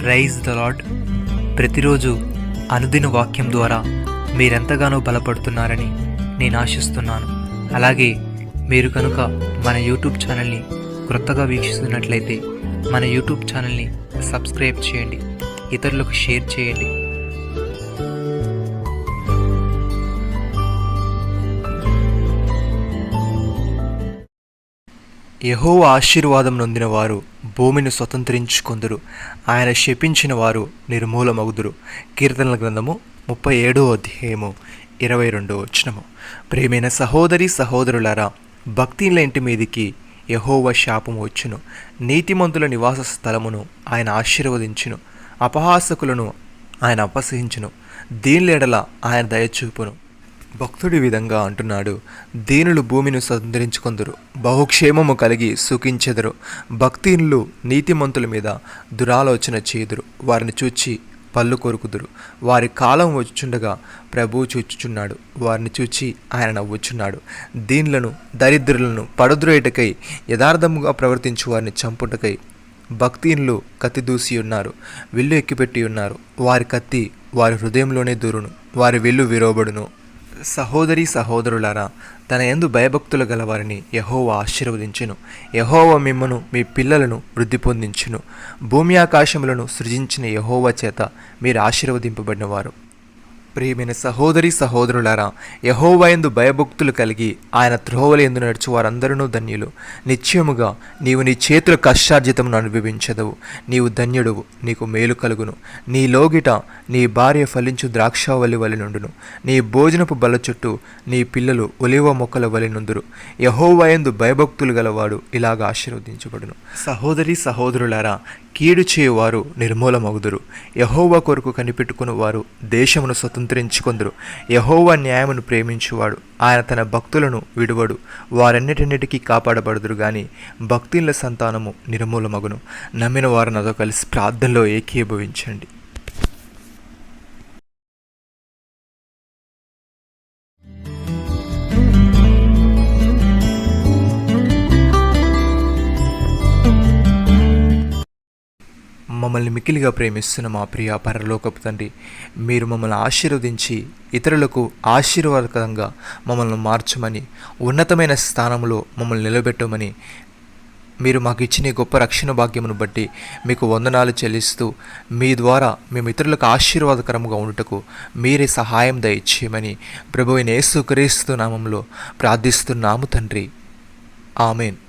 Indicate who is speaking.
Speaker 1: Praise the lord. ప్రతిరోజు అనుదిన వాక్యం ద్వారా మీరెంతగానో బలపడుతున్నారని నేను ఆశిస్తున్నాను. అలాగే మీరు కనుక మన యూట్యూబ్ ఛానల్ని క్రొత్తగా వీక్షిస్తున్నట్లయితే మన యూట్యూబ్ ఛానల్ని సబ్స్క్రైబ్ చేయండి, ఇతరులకు షేర్ చేయండి. యెహోవా ఆశీర్వాదం నొందిన వారు భూమిని స్వతంత్రించుకొందురు, ఆయన శపించిన వారు నిర్మూలమగుదురు. కీర్తనల గ్రంథము 37 ప్రియమైన సహోదరి సహోదరులారా, భక్తిల ఇంటి మీదికి యెహోవా శాపము వచ్చును, నీతిమంతుల నివాస స్థలమును ఆయన ఆశీర్వదించును, అపహాసకులను ఆయన అపహసించును, దీనుల ఆయన దయచూపును. భక్తుడి విధంగా అంటున్నాడు, దీనులు భూమిని స్వతంత్రించుకొందురు, బహుక్షేమము కలిగి సుఖించెదరు. భక్తిహీనులు నీతిమంతుల మీద దురాలోచన చేయుదురు, వారిని చూచి పళ్ళు కొరుకుదురు. వారి కాలం వచ్చుచుండగా ప్రభువు చూచుచున్నాడు, వారిని చూచి ఆయన నవ్వుచున్నాడు. దీనులను దరిద్రులను పడద్రోయుటకై యథార్థముగా ప్రవర్తించు వారిని చంపుటకై భక్తిహీనులు కత్తి దూసి ఉన్నారు, విల్లు ఎక్కిపెట్టి ఉన్నారు. వారి కత్తి వారి హృదయంలోనే దూరును, వారి విల్లు విరోబడును. సహోదరి సహోదరులారా, తన యందు భయభక్తులు గలవారిని యెహోవా ఆశీర్వదించును. యెహోవా మిమ్మును మీ పిల్లలను వృద్ధి పొందించును. భూమి ఆకాశములను సృజించిన యెహోవా చేత మీరు ఆశీర్వదింపబడినవారు. ప్రియమైన సహోదరి సహోదరులారా, యెహోవా యందు భయభక్తులు కలిగి ఆయన త్రోవల యందు నడుచు వారందరూ ధన్యులు. నిశ్చయముగా నీవు నీ చేతుల కష్టార్జితమును అనుభవించదవు. నీవు ధన్యుడువు, నీకు మేలు కలుగును. నీ లోగిట నీ భార్య ఫలించు ద్రాక్షావల్లి వలె నుండును. నీ భోజనపు బల్ల చుట్టూ నీ పిల్లలు ఒలివ మొక్కల వలె నుందురు. యెహోవా యందు భయభక్తులు గలవాడు ఇలాగ ఆశీర్వదించబడును. సహోదరి సహోదరులారా, కీడు చేయువారు నిర్మూలమగుదురు. యెహోవా కొరకు కనిపెట్టుకుని వారు దేశమును స్వతంత్రించుకొందురు. యెహోవా న్యాయమును ప్రేమించువాడు, ఆయన తన భక్తులను విడువడు. వారన్నిటిన్నిటికీ కాపాడబడుదురు గాని భక్తిల సంతానము నిర్మూలమగును. నమ్మిన వారు నాతో కలిసి ప్రార్థనలో ఏకీభవించండి. మమ్మల్ని మిక్కిలిగా ప్రేమిస్తున్న మా ప్రియ పరలోకపు తండ్రి, మీరు మమ్మల్ని ఆశీర్వదించి ఇతరులకు ఆశీర్వాదకరంగా మమ్మల్ని మార్చమని, ఉన్నతమైన స్థానంలో మమ్మల్ని నిలబెట్టమని, మీరు మాకు ఇచ్చిన గొప్ప రక్షణ భాగ్యమును బట్టి మీకు వందనాలు చెల్లిస్తూ, మీ ద్వారా మేము ఇతరులకు ఆశీర్వాదకరంగా ఉండుటకు మీరే సహాయం దయచేయమని ప్రభువైన యేసుక్రీస్తు నామములో ప్రార్థిస్తున్నాము తండ్రి. ఆమేన్.